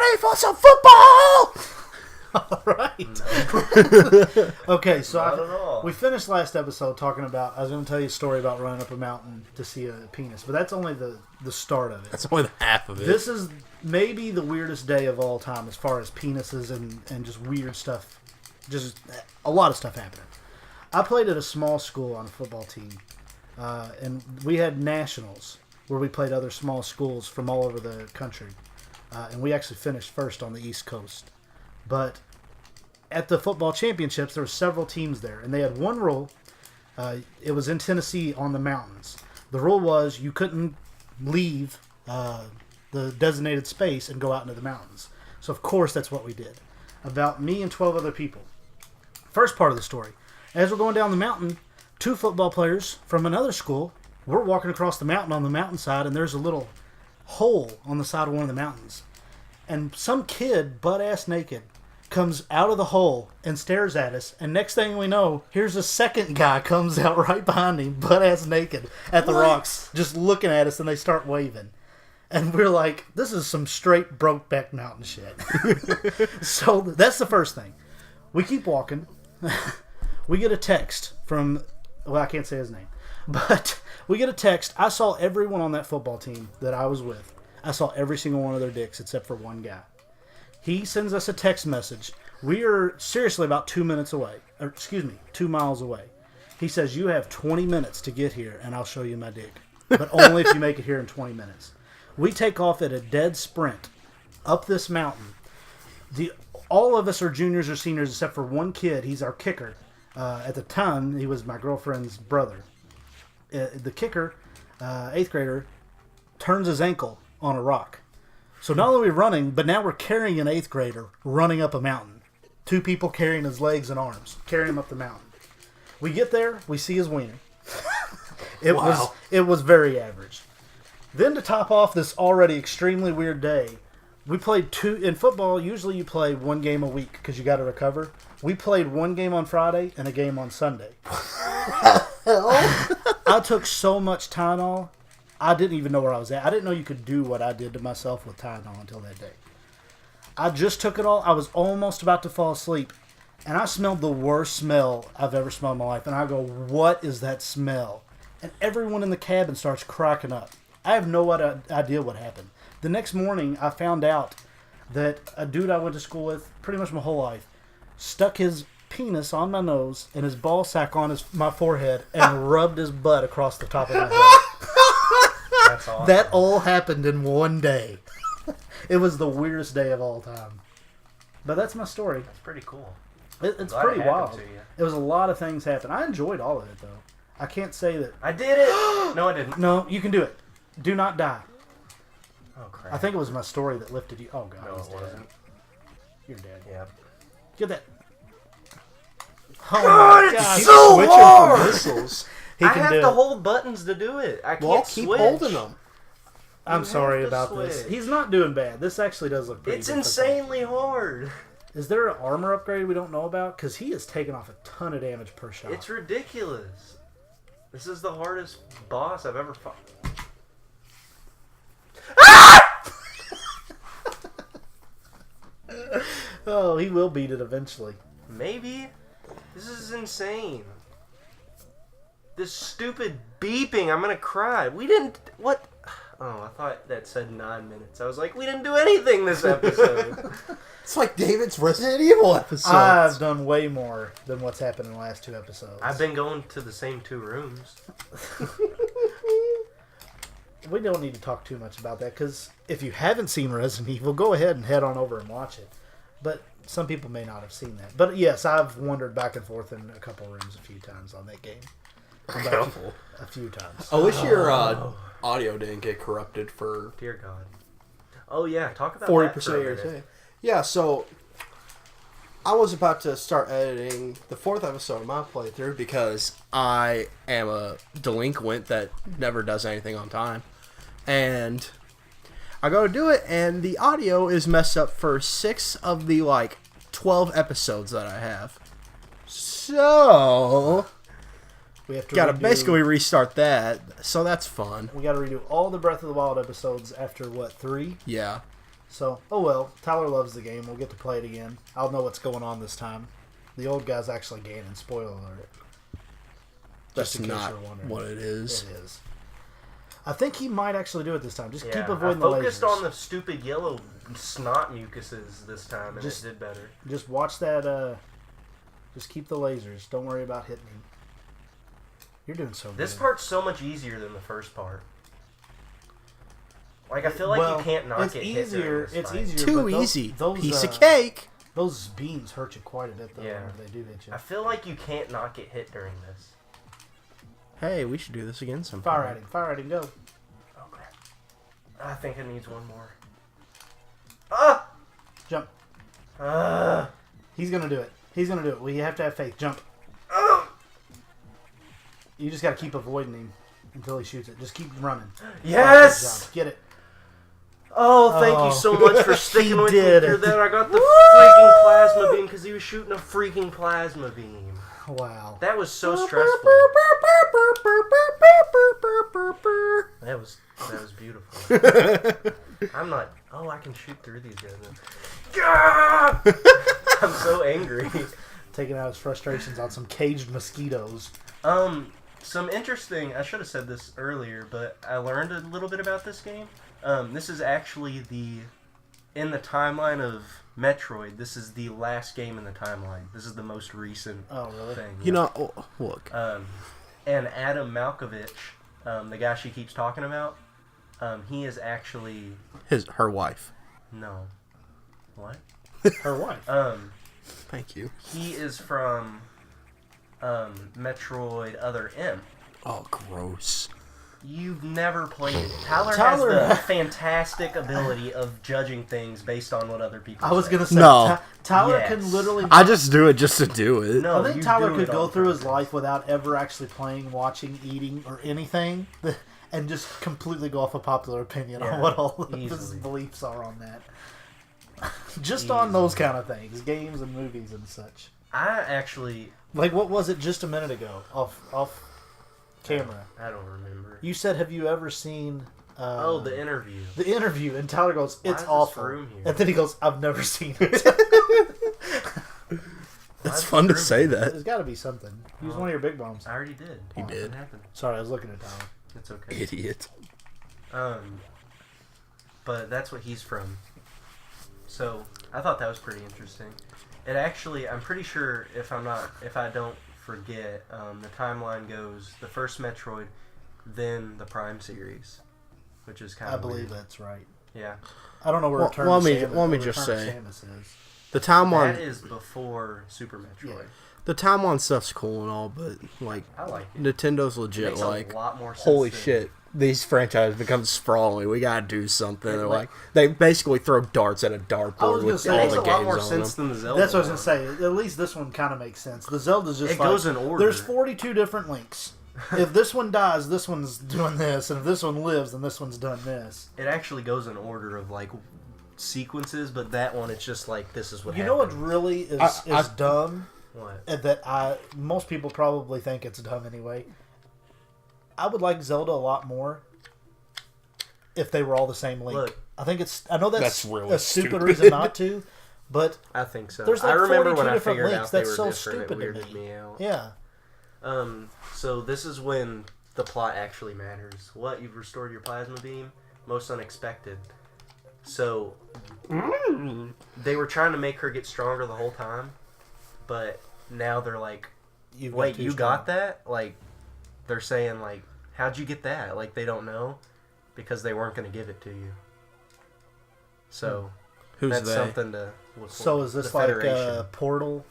ready for some football? All right. Okay, so we finished last episode talking about, I was going to tell you a story about running up a mountain to see a penis, but that's only the start of it. That's only the half of it. This is maybe the weirdest day of all time as far as penises and just weird stuff. Just a lot of stuff happening. I played at a small school on a football team, and we had nationals where we played other small schools from all over the country, and we actually finished first on the East Coast. But at the football championships, there were several teams there, and they had one rule. It was in Tennessee on the mountains. The rule was you couldn't leave the designated space and go out into the mountains. So, of course, that's what we did. About me and 12 other people. First part of the story. As we're going down the mountain, 2 football players from another school, we're walking across the mountain on the mountainside, and there's a little hole on the side of one of the mountains. And some kid, butt-ass naked, comes out of the hole and stares at us, and next thing we know, here's a second guy comes out right behind him, butt-ass naked, at the rocks, just looking at us, and they start waving. And we're like, this is some straight Brokeback Mountain shit. So that's the first thing. We keep walking. We get a text from, well, I can't say his name, but we get a text. I saw everyone on that football team that I was with. I saw every single one of their dicks except for one guy. He sends us a text message. We are seriously about 2 minutes away. 2 miles away. He says, you have 20 minutes to get here, and I'll show you my dick. But only if you make it here in 20 minutes. We take off at a dead sprint up this mountain. All of us are juniors or seniors except for one kid. He's our kicker. At the time, he was my girlfriend's brother. The kicker, 8th grader, turns his ankle on a rock. So not only are we running, but now we're carrying an 8th grader running up a mountain. 2 people carrying his legs and arms, carrying him up the mountain. We get there, we see his wiener. It was very average. Then to top off this already extremely weird day, we played 2 in football. Usually you play 1 game a week because you got to recover. We played 1 game on Friday and a game on Sunday. I took so much Tylenol, I didn't even know where I was at. I didn't know you could do what I did to myself with Tylenol until that day. I just took it all. I was almost about to fall asleep, and I smelled the worst smell I've ever smelled in my life. And I go, what is that smell? And everyone in the cabin starts cracking up. I have no idea what happened. The next morning, I found out that a dude I went to school with pretty much my whole life stuck his penis on my nose and his ball sack on my forehead and rubbed his butt across the top of my head. That's awesome. That all happened in one day. It was the weirdest day of all time. But that's my story. That's pretty cool. It's pretty wild. It was a lot of things happened. I enjoyed all of it, though. I can't say that... I did it! No, I didn't. No, you can do it. Do not die. Oh, crap. I think it was my story that lifted you. Oh, God. No, it wasn't. You're dead. Yeah. Get that. Oh, God, my God. It's so hard! From missiles. I have to hold buttons to do it. I can't keep switch. holding them. I'm sorry about this. He's not doing bad. This actually does look pretty difficult. It's insanely hard. Is there an armor upgrade we don't know about? Because he has taken off a ton of damage per shot. It's ridiculous. This is the hardest boss I've ever fought. Oh, he will beat it eventually. Maybe. This is insane. This stupid beeping. I'm going to cry. We didn't... What? Oh, I thought that said 9 minutes. I was like, we didn't do anything this episode. It's like David's Resident Evil episode. I've done way more than what's happened in the last 2 episodes. I've been going to the same 2 rooms. We don't need to talk too much about that, because if you haven't seen Resident Evil, go ahead and head on over and watch it. But some people may not have seen that. But yes, I've wandered back and forth in a couple rooms a few times on that game. A few times. I wish your audio didn't get corrupted for... Dear God. Oh, yeah. Talk about 40% that for of your day. Yeah, so... I was about to start editing the 4th episode of my playthrough because I am a delinquent that never does anything on time. And I go to do it, and the audio is messed up for 6 of the, 12 episodes that I have. So... We have to basically restart that, so that's fun. We got to redo all the Breath of the Wild episodes after, 3? Yeah. So, oh well. Tyler loves the game. We'll get to play it again. I'll know what's going on this time. The old guy's actually gaining. Spoiler alert. That's Just in case not you're wondering. what it is. It is. I think he might actually do it this time. Just Yeah, keep avoiding I the lasers. focused on the stupid yellow snot mucuses this time, and Just- it did better. Just watch that. Just keep the lasers. Don't worry about hitting him. You're doing so good. This part's so much easier than the first part. Like, I feel like Well, you can't not it's get hit during easier. this It's fight. easier. Too but those, easy. Those, Piece of cake. Those beams hurt you quite a bit, though. Yeah. Whenever they do hit you. I feel like you can't not get hit during this. Hey, we should do this again sometime. Fire at him. Fire at him. Go. Oh, crap. I think it needs one more. Ah! Jump. Ah! He's gonna do it. He's gonna do it. We have to have faith. Jump. Ah! You just gotta keep avoiding him until he shoots it. Just keep running. Yes! Good job. Get it. Oh, thank Oh. you so much for sticking with me did through it. that. I got the freaking plasma beam because he was shooting a freaking plasma beam. Wow. That was so stressful. That was beautiful. I'm not. Oh, I can shoot through these guys. Ah! I'm so angry. Taking out his frustrations on some caged mosquitoes. Some interesting. I should have said this earlier, but I learned a little bit about this game. This is actually in the timeline of Metroid. This is the last game in the timeline. This is the most recent really? thing. You know, oh, look. And Adam Malkovich, the guy she keeps talking about, he is actually Her wife. no, what? Her wife. Thank you. He is from Metroid Other M. Oh, gross. You've never played it. Tyler Tyler- has the fantastic ability of judging things based on what other people I was say. gonna say No. Tyler Yes. can literally. I just do it just to do it. No, I think you Tyler do could it go on through his purpose. life without ever actually playing, watching, eating, or anything, and just completely go off of popular opinion Yeah, on what all of his easily. beliefs are on that. Just on those kind of things, games and movies and such. I actually, Like, what was it just a minute ago off camera? I don't remember. You said, "Have you ever seen?" Oh, the interview. The interview, and Tyler goes, Why "It's is this awful," room here? and then he goes, "I've never seen it." It's Why fun to is say this that. There's got to be something. Use one of your big bombs. I already did. He did. What happened? Sorry, I was looking at Tyler. It's okay. Idiot. But that's what he's from. So I thought that was pretty interesting. It actually, I'm pretty sure if I don't forget, the timeline goes the first Metroid, then the Prime series, which is kind I of believe weird. that's right. Yeah, I don't know where Well, Return let to me- Samus, let me where just Return to say- Samus is. The timeline, that is before Super Metroid. Yeah. the timeline stuff's cool and all, but like I like it. Nintendo It legit makes like, a lot more sense. holy than- shit, these franchises become sprawling. We gotta do something. They're like- like they basically throw darts at a I was dartboard gonna with say, all It makes the a games lot more on sense them. than the Zelda. That's what I was one. gonna say. At least this one kind of makes sense. The Zelda's just It like, goes in order. There's 42 different links. If this one dies, this one's doing this, and if this one lives, then this one's done this. It actually goes in order of like sequences, but that one it's just like this is what. You know what happened. really is I- dumb? What? And that most people probably think it's dumb anyway. I would like Zelda a lot more if they were all the same link. Look. I think it's. I know that's, That's really a stupid stupid. reason not to, but I think so. There's like I remember 42 when I different figured links. out they That's were so different. stupid It to weirded me. me out. yeah. So this is when the plot actually matters. What? You've restored your plasma beam? Most unexpected. So they were trying to make her get stronger the whole time, but now they're like, You've "Wait, too you strong. got that?" Like they're saying, like, "How'd you get that?" Like they don't know because they weren't going to give it to you. So Who's that's they? something to. Look So for. is this The like Federation. Portal?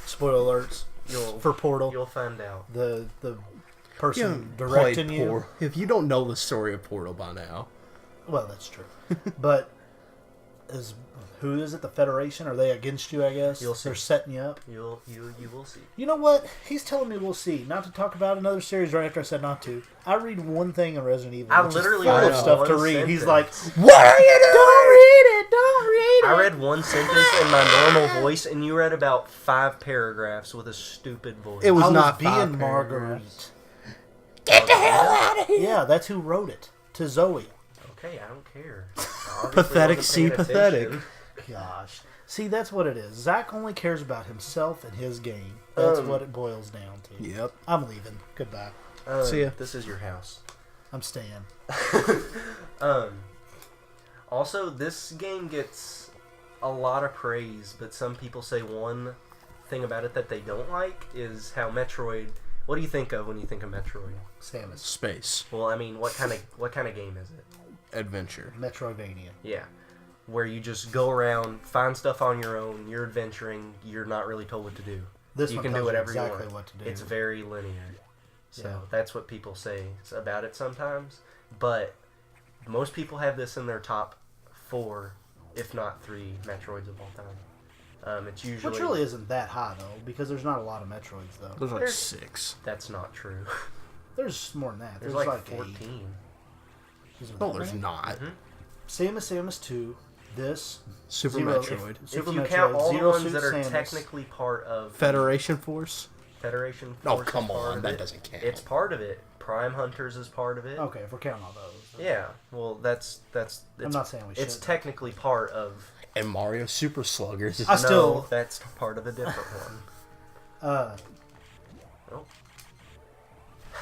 Spoiler alerts You'll for Portal. you'll find out. The You person haven't directing played you. Portal. If you don't know the story of Portal by now, Well, that's true. But who is it? The Federation? Are they against you? I guess You'll see. they're setting you up. You will see. You know what? He's telling me we'll see. Not to talk about another series right after I said not to. I read one thing in Resident Evil. I which is literally full read of stuff to one read. He's sentence. like, what are you doing? "Don't read it. Don't read it." I read one sentence in my normal voice, and you read about 5 paragraphs with a stupid voice. It was I not being 5 Marguerite. Get the hell out of here! Yeah, that's who wrote it to Zoe. Okay, I don't care. Obviously Pathetic, wasn't see paying pathetic. attention. Gosh. See, that's what it is. Zach only cares about himself and his game. That's what it boils down to. Yep. I'm leaving. Goodbye. See ya. This is your house. I'm staying. Also, this game gets a lot of praise, but some people say one thing about it that they don't like is how Metroid. What do you think of when you think of Metroid? Samus. Space. Well, I mean, what kind of game is it? Adventure. Metroidvania. Yeah, where you just go around, find stuff on your own. You're adventuring. You're not really told what to do. This You one can do tells whatever you exactly want. what to do. It's very linear. So Yeah. that's what people say about it sometimes. But most people have this in their top 4, if not 3, Metroids of all time. It's usually... Which really isn't that high, though, because there's not a lot of Metroids, though. There's like There's- 6. That's not true. There's more than that. There's There's like 8. 14. Is there No, that there's many? not. Samus 2, this, Super Zero- Metroid. Super if you Metroid, count all the Zero ones Suit that are Samus. technically part of Federation Force? Federation Oh, Force is come part on. of That it. doesn't count. It's part of it. Prime Hunters is part of it. Okay, if we're counting all those. Yeah, well, that's I'm not saying we should. It's technically part of... And Mario Super Sluggers. I still- No, that's part of a different one. Uh, Oh.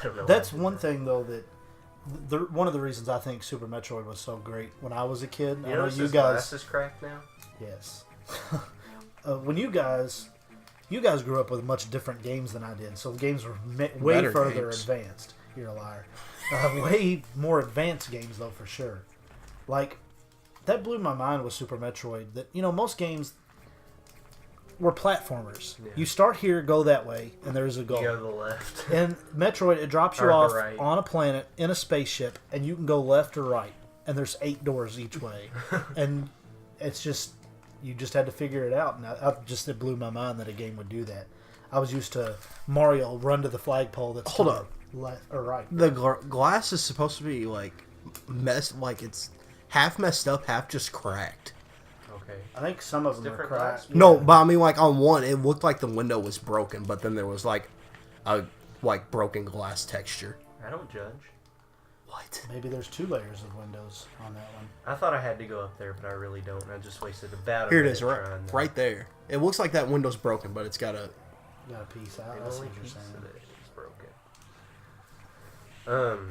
I don't know. that's why I did one that. thing, though, that... one of the reasons I think Super Metroid was so great when I was a kid. You I know notice you his guys... glasses cracked now? Yes. When you guys grew up with much different games than I did, so the games were way Better further games. advanced. You're a liar. Way more advanced games, though, for sure. Like, that blew my mind with Super Metroid. That, you know, most games were platformers. Yeah. You start here, go that way, and there's a goal. You go to the left. And Metroid, it drops you Or the off right. on a planet in a spaceship, and you can go left or right, and there's 8 doors each way, and it's just you just had to figure it out. And it blew my mind that a game would do that. I was used to Mario run to the flagpole that's Hold to the up. left or right. The glass is supposed to be like it's half messed up, half just cracked. Okay. I think some of them are different cracked. glass? No, Yeah. but I mean, like on one, it looked like the window was broken, but then there was like a broken glass texture. I don't judge. What? Maybe there's 2 layers of windows on that one. I thought I had to go up there, but I really don't. I just wasted about a Here it minute is, right, trying to- right there. It looks like that window's broken, but it's got a. You got a piece out. The That's only what you're piece saying. of it is broken.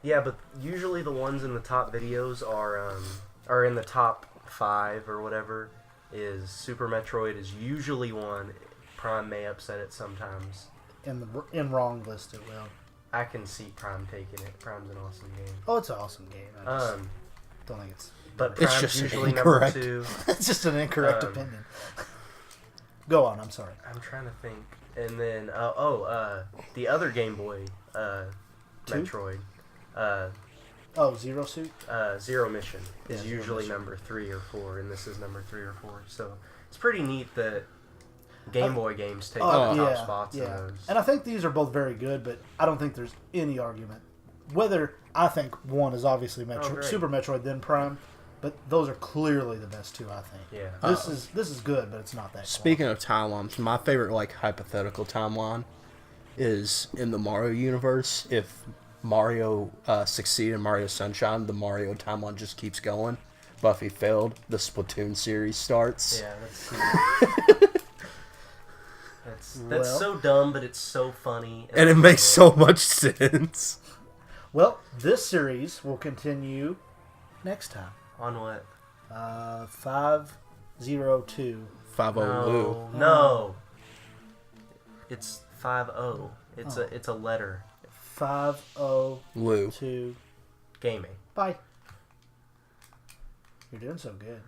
Yeah, but usually the ones in the top videos are in the top 5 or whatever. Is Super Metroid is usually one. Prime may upset it sometimes. In wrong list, it will. I can see Prime taking it. Prime's an awesome game. Oh, it's an awesome game. I just don't think it's. But It's Prime's just usually incorrect. number 2. It's just an incorrect opinion. Go on. I'm sorry. I'm trying to think. And then the other Game Boy Two? Metroid. Oh, Zero Suit. Zero Mission is Yeah, Zero usually Mission. number 3 or 4, and this is number 3 or 4. So it's pretty neat that Game Boy games take the top spots in those. And I think these are both very good, but I don't think there's any argument. Whether I think one is obviously great. Super Metroid, then Prime, but those are clearly the best 2, I think. Yeah. This is good, but it's not that. Speaking of timelines, my favorite hypothetical timeline is in the Mario universe. If Mario succeeded in Mario Sunshine, the Mario timeline just keeps going. Buffy failed, the Splatoon series starts. Yeah, that's Well. so dumb, but it's so funny. And it makes so much sense. Well, this series will continue next time. On what? 502. 5-0 Lou. No. It's 5-0. It's a letter. 502. Lou. Gaming. Bye. You're doing so good.